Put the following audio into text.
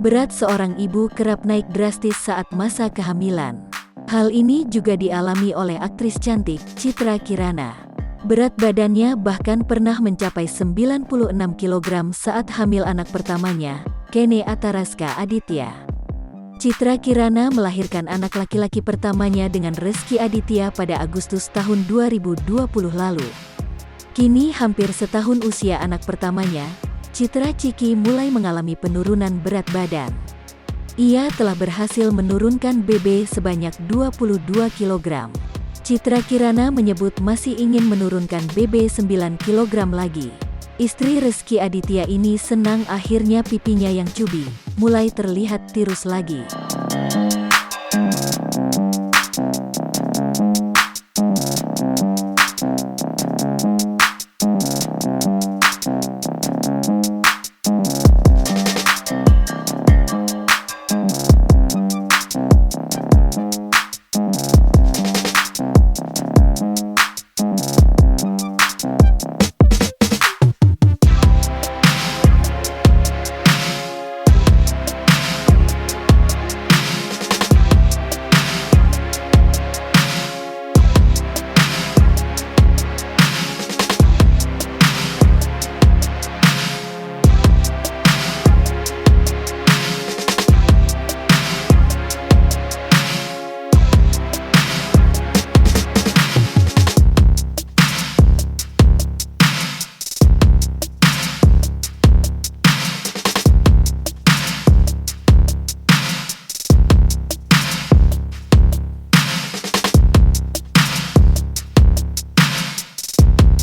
Berat seorang ibu kerap naik drastis saat masa kehamilan. Hal ini juga dialami oleh aktris cantik Citra Kirana. Berat badannya bahkan pernah mencapai 96 kg saat hamil anak pertamanya, Kene Ataraska Aditya. Citra Kirana melahirkan anak laki-laki pertamanya dengan Rezky Aditya pada Agustus tahun 2020 lalu. Kini hampir setahun usia anak pertamanya, Citra Ciki mulai mengalami penurunan berat badan. Ia telah berhasil menurunkan BB sebanyak 22 kg. Citra Kirana menyebut masih ingin menurunkan BB 9 kg lagi. Istri Rezky Aditya ini senang akhirnya pipinya yang cubi mulai terlihat tirus lagi.